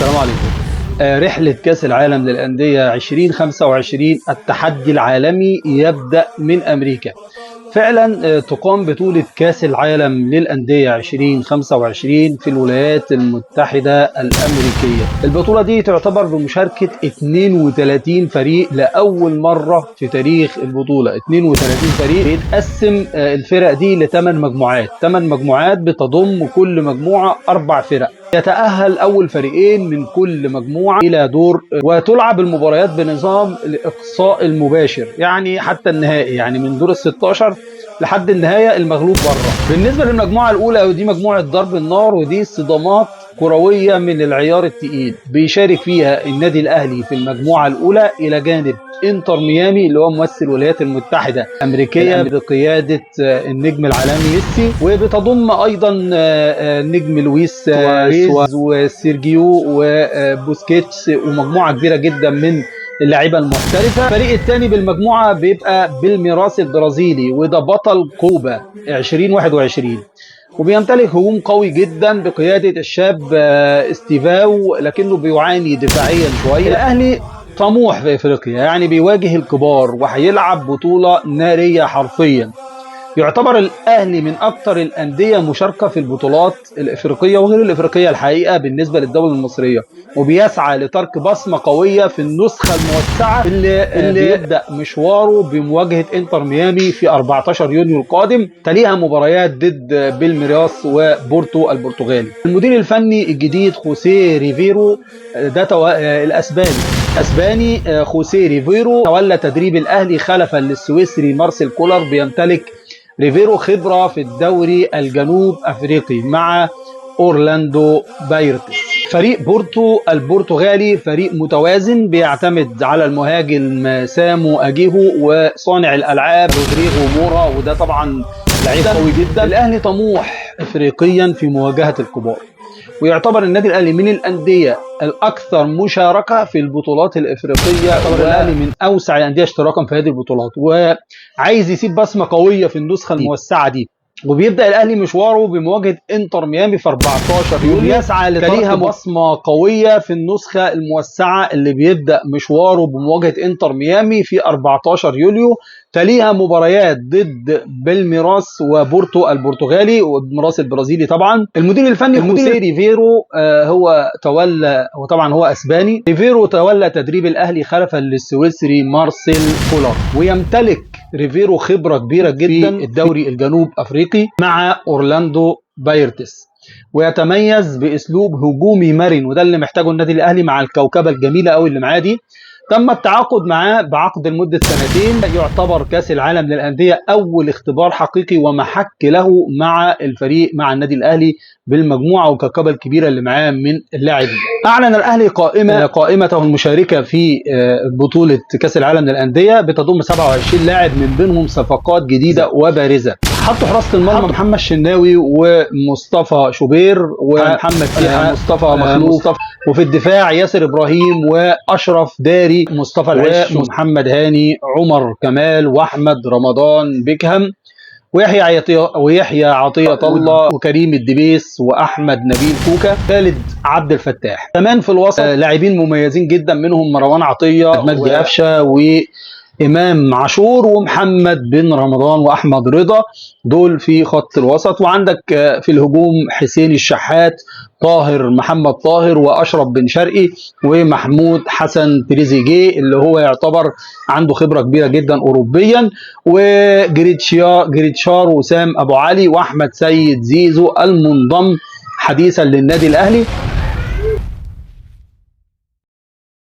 السلام عليكم. رحلة كأس العالم للأندية 2025 التحدي العالمي يبدأ من أمريكا. فعلا تقام بطولة كأس العالم للأندية 2025 في الولايات المتحدة الأمريكية. البطولة دي تعتبر بمشاركة 32 فريق لأول مرة في تاريخ البطولة. 32 فريق. بيتقسم الفرق دي ل 8 مجموعات. 8 مجموعات بتضم كل مجموعة 4 فرق. يتأهل أول فريقين من كل مجموعة إلى دور، وتلعب المباريات بنظام الإقصاء المباشر، يعني حتى النهائي، يعني من دور ال 16 لحد النهاية المغلوب بره. بالنسبة للمجموعة الأولى ودي مجموعة ضرب النار، ودي صدامات كروية من العيار التقيل. بيشارك فيها النادي الأهلي في المجموعة الأولى إلى جانب انتر ميامي اللي هو ممثل الولايات المتحدة الأمريكية بقيادة النجم العالمي ميسي، وبتضم أيضا نجم لويس سواريز وسيرجيو وبوسكيتس ومجموعة كبيرة جدا من اللاعيبه المحترفه. الفريق الثاني بالمجموعه بيبقى بالميراس البرازيلي، وده بطل كوبا 2021، وبيمتلك هجوم قوي جدا بقياده الشاب استيفاو، لكنه بيعاني دفاعيا شويه. الاهلي طموح في افريقيا، يعني بيواجه الكبار وهيلعب بطوله ناريه حرفيا. يعتبر الأهلي من أكثر الأندية مشاركة في البطولات الإفريقية وغير الإفريقية الحقيقة بالنسبة للدولة المصرية، وبيسعى لترك بصمة قوية في النسخة الموسعة اللي يبدأ مشواره بمواجهة انتر ميامي في 14 يونيو القادم. تليها مباريات ضد بالميراس وبورتو البرتغالي. المدير الفني الجديد خوسيه ريفيرو، ده الأسباني خوسيه ريفيرو تولى تدريب الأهلي خلفا للسويسري مارسيل كولر. بيمتلك ريفيرو خبرة في الدوري الجنوب أفريقي مع أورلاندو بايرتس. فريق بورتو البرتغالي فريق متوازن بيعتمد على المهاجم سامو أجيهو وصانع الألعاب رودريغو مورا، وده طبعا لعيب قوي جدا. الأهلي طموح إفريقيا في مواجهة الكبار، ويعتبر النادي الأهلي من الأندية الأكثر مشاركة في البطولات الإفريقية. يعتبر الأهلي من أوسع الأندية اشتراكا في هذه البطولات، وعايز يسيب بصمة قوية في النسخة الموسعة دي. وبيبدأ الأهلي مشواره بمواجهة انتر ميامي في 14 يوليو، يسعى لترك بصمة قوية في النسخة الموسعة اللي بيبدأ مشواره بمواجهة انتر ميامي في 14 يوليو. تليها مباريات ضد بالميراس وبورتو البرتغالي وبالميراس البرازيلي. طبعا المدير الفني خوسيه ريفيرو هو تولى، وطبعا هو اسباني. ريفيرو تولى تدريب الاهلي خلفا للسويسري مارسيل كولر، ويمتلك ريفيرو خبرة كبيرة جدا في الدوري الجنوب افريقي مع اورلاندو بايرتس، ويتميز باسلوب هجومي مرن، وده اللي محتاجه النادي الاهلي مع الكوكبة الجميلة قوي اللي معاه دي. تم التعاقد معاه بعقد لمدة 2 سنين. يعتبر كأس العالم للأندية أول اختبار حقيقي ومحك له مع الفريق، مع النادي الأهلي بالمجموعة والكوكبة الكبيرة اللي معاه من اللاعبين. أعلن الأهلي قائمته المشاركة في بطولة كأس العالم للأندية بتضم 27 لاعب، من بينهم صفقات جديدة وبارزة. حطوا حراسة المرمى محمد الشناوي ومصطفى شوبير ومحمد سيحة مصطفى مخلوف، وفي الدفاع ياسر إبراهيم وأشرف داري مصطفى العش ومحمد هاني عمر كمال وأحمد رمضان بيكهام ويحيى عطية الله وكريم الدبيس وأحمد نبيل كوكا خالد عبد الفتاح. كمان في الوسط لاعبين مميزين جدا، منهم مروان عطية مجدي قفشة وإمام عاشور ومحمد بن رمضان وأحمد رضا، دول في خط الوسط. وعندك في الهجوم حسين الشحات، محمد طاهر وأشرف بن شرقي ومحمود حسن تريزيجيه اللي هو يعتبر عنده خبرة كبيرة جدا أوروبيا، وجريتشار وسام أبو علي وأحمد سيد زيزو المنضم حديثا للنادي الأهلي.